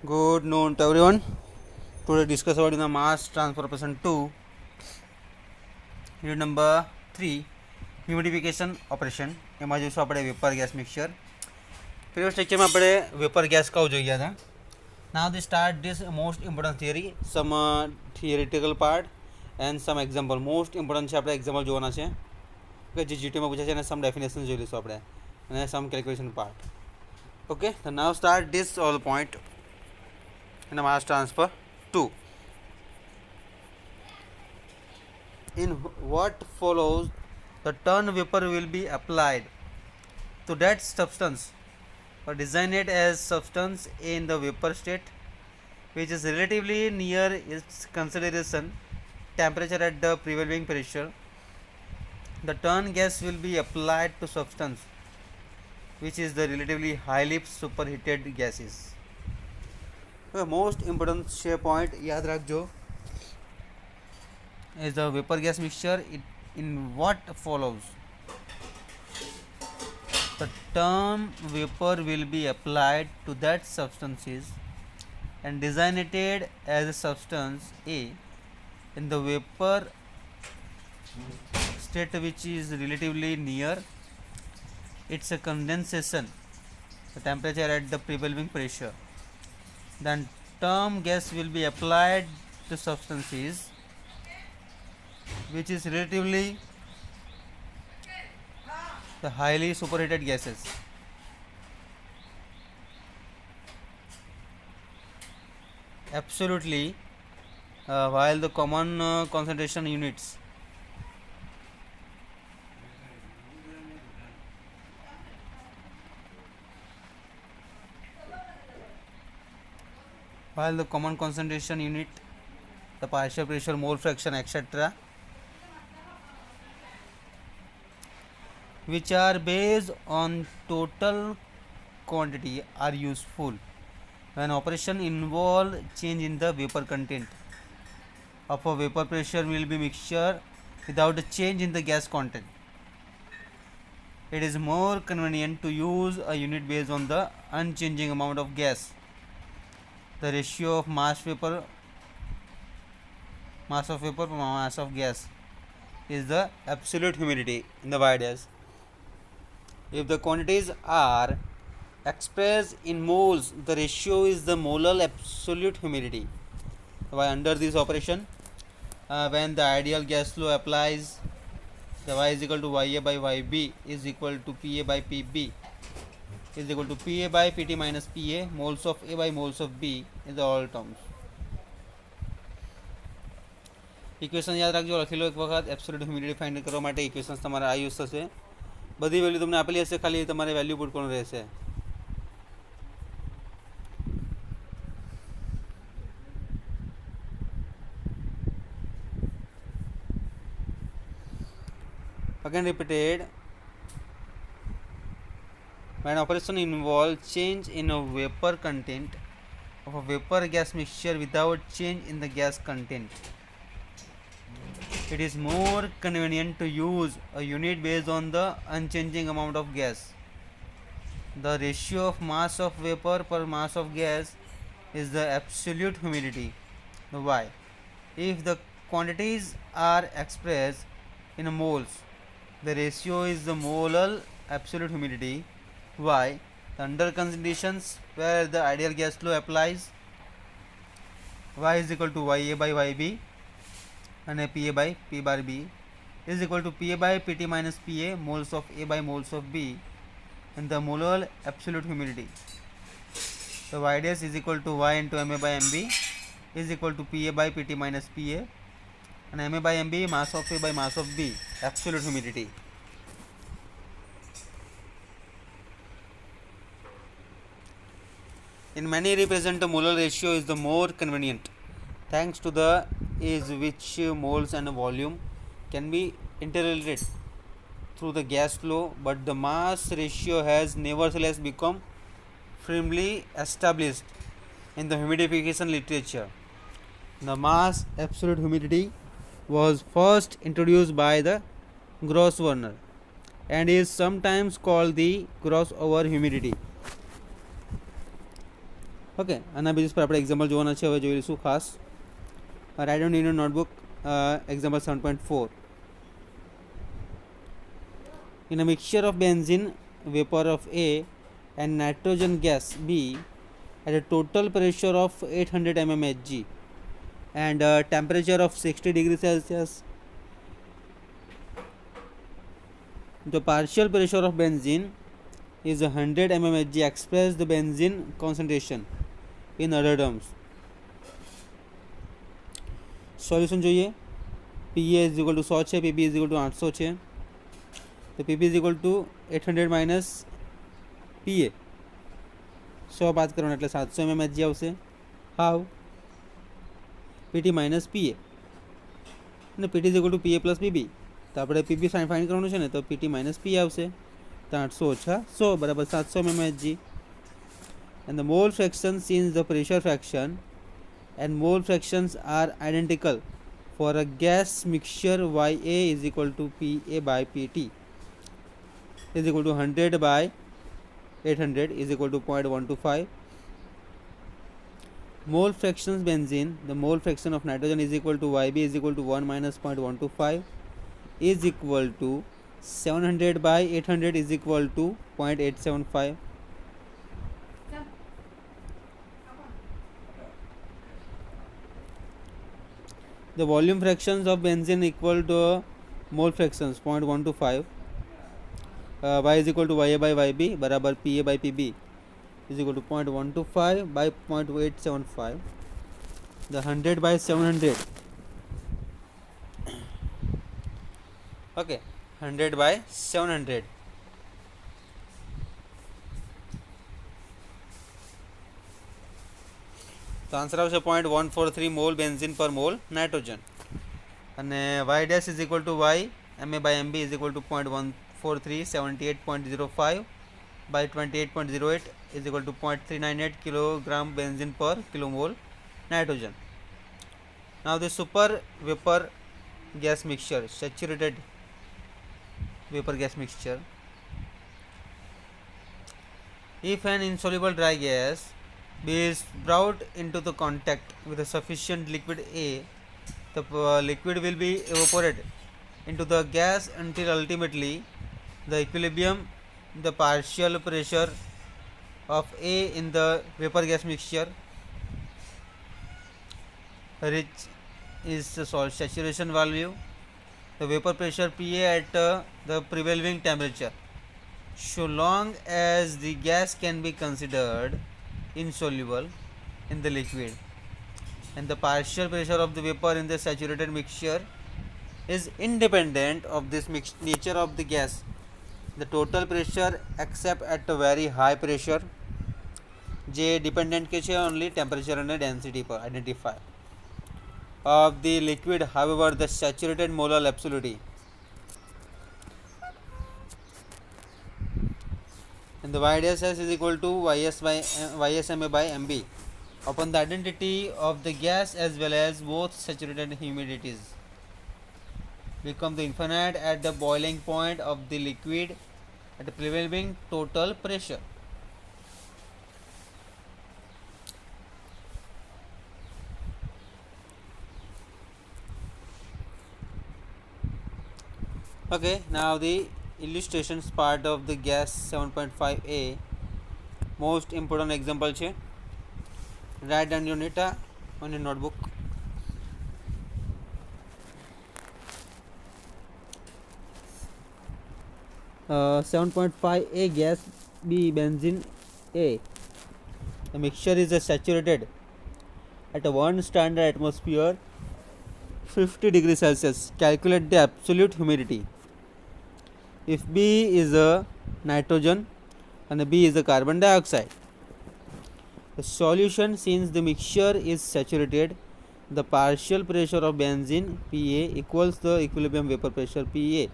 Good noon to everyone. Today discuss about the mass transfer operation 2, unit number 3, humidification operation. એમાં જોઈશું આપણે vapour gas mixture. Previous લેક્ચરમાં આપણે vapour gas કવ જોઈ ગયા હતા. Now they start this most important theory, some theoretical part and some example. Most important છે આપણે એક્ઝામ્પલ જોવાના છે કે જે જીટીમાં પૂછે છે અને સમ ડેફિનેશન જોઈ લઈશું આપણે અને સમ કેલ્ક્યુલેશન પાર્ટ. ઓકે, તો now start this all point in the mass transfer 2. In what follows, the turn vapor will be applied to that substance or designate as substance in the vapor state which is relatively near its consideration temperature at the prevailing pressure. The turn gas will be applied to substance which is the relatively highly superheated gases. Most important છે point યાદ રાખજો is the vapor gas mixture in what follows. The term vapor will be applied to that substances and designated as a substance A in the vapor state which is relatively near its a condensation the temperature at the prevailing pressure. Then term gas will be applied to substances which is relatively the highly superheated gases. Absolutely, while the common concentration units the partial pressure, mole fraction, etc., which are based on total quantity, are useful when operation involve change in the vapor content of a vapor pressure will be mixture without a change in the gas content. It is more convenient to use a unit based on the unchanging amount of gas. The ratio of mass of vapor per mass of gas is the absolute humidity in the wide gas. If the quantities are expressed in moles, the ratio is the molar absolute humidity. Why under this operation, when the ideal gas flow applies, the y is equal to Ya by Yb is equal to Pa by Pb is equal to Pa by Pt minus Pa, moles of A by moles of B in the all terms. Equation યાદ રાખજો, લખી લો એક વખત. Absolute humidity find કરવા માટે equations તમારે આ use થશે. બધી વેલ્યુ તમને આપેલી હશે, ખાલી તમારે વેલ્યુ પુટ કરવાનું રહેશે. Again repeated, when operation involves change in a vapor content of a vapor gas mixture without change in the gas content, it is more convenient to use a unit based on the unchanging amount of gas. The ratio of mass of vapor per mass of gas is the absolute humidity, the Y. If the quantities are expressed in moles, the ratio is the molar absolute humidity, Y. Under conditions where the ideal gas flow applies, Y is equal to Ya by Yb and Pa by P bar B is equal to Pa by Pt minus Pa, moles of A by moles of B and the molar absolute humidity. So Y dash is equal to Y into Ma by Mb is equal to Pa by Pt minus Pa and Ma by Mb mass of A by mass of B, absolute humidity. In many represent the molar ratio is the more convenient thanks to the is which moles and volume can be interrelated through the gas flow, but the mass ratio has nevertheless become firmly established in the humidification literature. The mass absolute humidity was first introduced by the Gross-Warner and is sometimes called the Gross over humidity. Okay, આના basis પર આપણે example જોવાના છે. હવે જોઈ લઈશું ખાસ. Write down in your notebook example 7.4. In a mixture of benzene vapor of A and nitrogen gas B at a total pressure of 800 mmHg and a temperature of 60 degrees Celsius, the partial pressure of benzene is 100 mmHg. Express the benzene concentration in other terms. Solution જોઈએ. PA is equal to 100 છે, PP is equal to 800 છે. तो PP is equal to 800 minus PA 100 बात करवाना એટલે 700 mmHg આવશે. હાવ PT minus PA અને PT is equal to PA plus PB. તો આપણે PP ફાઇન્ડ કરવાનું છે ને, તો PT માઇનસ PA આવશે. તો 800 ઓછા 100 બરાબર 700 mmHg. and the mole fraction since the pressure fraction and mole fractions are identical for a gas mixture, YA is equal to PA by PT is equal to 100 by 800 is equal to 0.125. Mole fractions benzene, the mole fraction of nitrogen is equal to YB is equal to 1 minus 0.125 is equal to 700 by 800 is equal to 0.875. The volume fractions of benzene equal to mole fractions 0.125. Y is equal to YA by YB बराबर PA by PB is equal to 0.125 by 0.875. The 100 by 700. Okay, 100 by 700. તો answer આવશે 0.143 mall benzene પર mall nitrogen. અને y dash is equal two y MA by MB is equal two 0.143 78.05 by 28.08 is equal to 0.398 kilogram benzene per kilomole nitrogen. Now the super vapor gas mixture, saturated vapor gas mixture, if an insoluble dry gas is brought into the contact with a sufficient liquid A, the liquid will be evaporated into the gas until ultimately the equilibrium, the partial pressure of A in the vapor gas mixture which is the saturation value, the vapor pressure PA at the prevailing temperature, so long as the gas can be considered insoluble in the liquid and the partial pressure of the vapor in the saturated mixture is independent of this nature of the gas, the total pressure except at a very high pressure જે dependent કે છે only temperature અને density પર identify of the liquid, however the saturated molar absolutely and the YDSS is equal to YSMA by MB upon the identity of the gas as well as both saturated humidities become the infinite at the boiling point of the liquid at the prevailing total pressure. Okay, now the illustrations part of the gas 7.5a, most important example છે. Write down your data on your notebook. Uh, 7.5a gas B benzene A. The mixture is saturated at a 1 standard atmosphere 50 degrees Celsius. Calculate the absolute humidity. If B is a nitrogen and B is a carbon dioxide, the solution, since the mixture is saturated, the partial pressure of benzene PA equals the equilibrium vapor pressure PA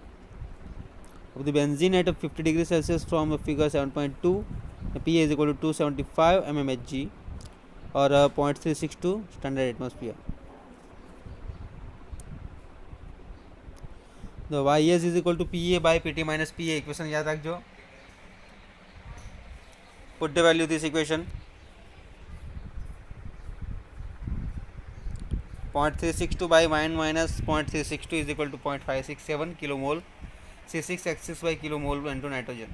of the benzene at 50 degrees Celsius from figure 7.2. PA is equal to 275 mmHg or 0.362 standard atmosphere. The YS is equal to PA by PT minus PA. Equation याद रखो. Put the value of this equation. 0.362 by 1 minus 0.362 is equal to 0.567 kilomole C6H6 by kilomole into nitrogen.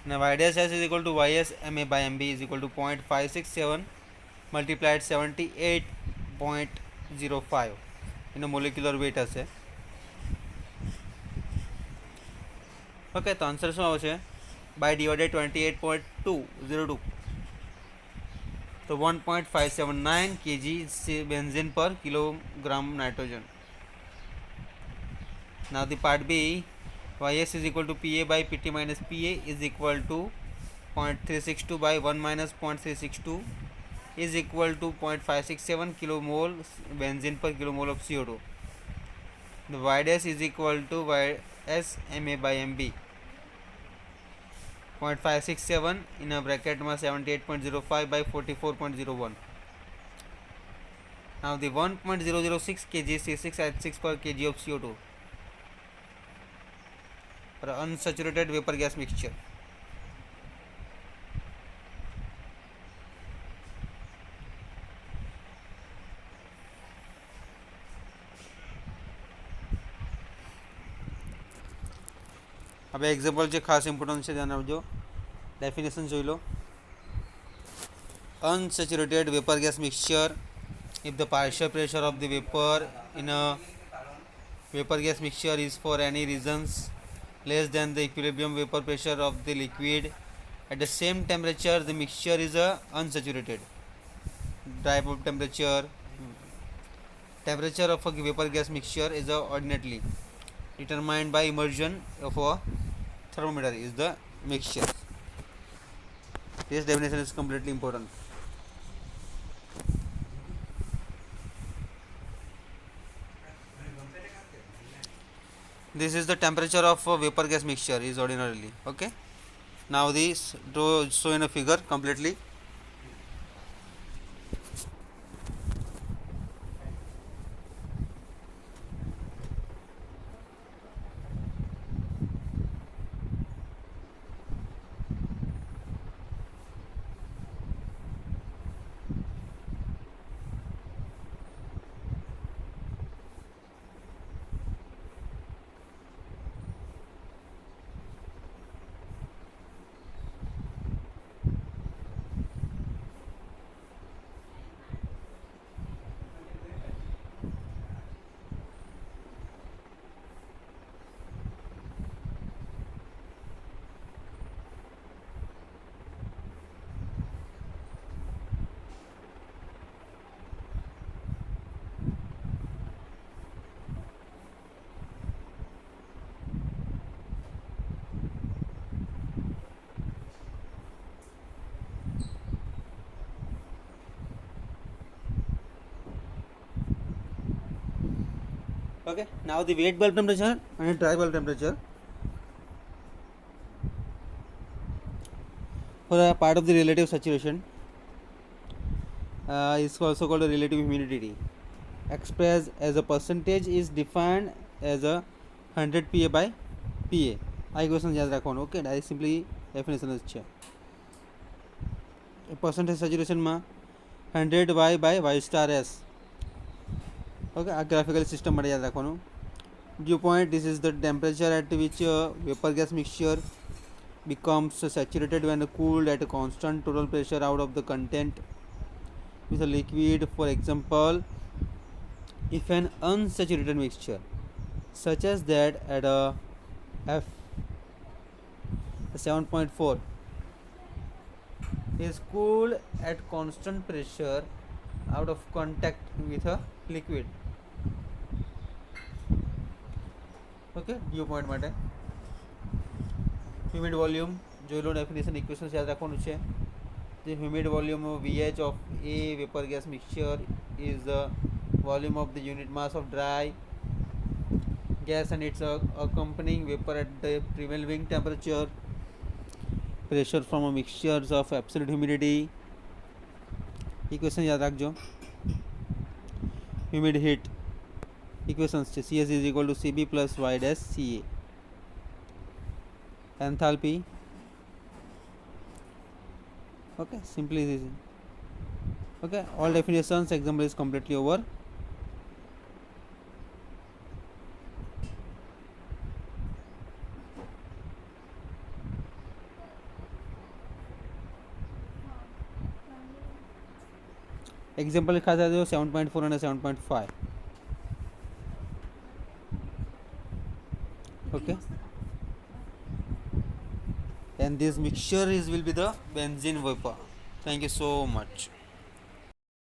Now YDS is equal to YS MA by MB is equal to 0.567 multiplied 78.05 in a molecular weight আছে. Okay તો answer શું આવશે? By divided 28.202 તો 1.579 kg benzene per kilogram nitrogen. Now the part B, YS is equal to PA by PT minus PA is equal to 0.362 by 1 minus 0.362 is equal to 0.567 kilomole benzene per kilomole of CO2. The YDS is equal to YS MA by MB 0.567 in a bracket 78.05 by 44.01. Now the 1.006 kg C6H6 per kg of CO2 for unsaturated vapor gas mixture. अब example जो खास importance है ध्यान रखो. Definition જોઈ લો. Unsaturated vapor gas mixture, if the partial pressure of the vapor in a vapor gas mixture is for any reasons less than the equilibrium vapor pressure of the liquid at the same temperature, the mixture is unsaturated. Dry bulb temperature of a vapor gas mixture is ordinately determined by immersion of a thermometer is the mixture. This definition is completely important. This is the temperature of a vapor gas mixture is ordinarily. Okay. Now this show in a figure completely. Okay, now the wet bulb temperature and dry bulb temperature for a part of the relative saturation is also called a relative humidity. Expressed as a percentage is defined as a 100 PA by PA. આ equation યાદ રાખવાનું. Okay, direct simply definition જ છે. percentage સેચ્યુરેશનમાં 100 y by y star s. Okay, આ graphical system માટે યાદ રાખવાનું. dew point, this is the temperature at which vapor gas mixture becomes saturated when cooled at a constant total pressure out of the content with a liquid. For example, if an unsaturated mixture such as that at a F 7.4 is cooled at constant pressure out of contact with a liquid. Okay, dew point માટે humid volume જોઈ લો. Definition equation યાદ રાખવાનું છે. The humid volume of VH of a vapor gas mixture is the volume of the unit mass of dry gas and its accompanying vapor at the prevailing temperature. Pressure from a mixture of absolute humidity. Equation याद रखो. Humid heat equations. Cs is equal to Cb plus y dash Ca. Enthalpy. Okay, simply this. Okay, all definitions. Example is completely over. Example लिखा था जो 7.4 and 7.5. Okay, and this mixture is will be the benzene vapor. Thank you so much.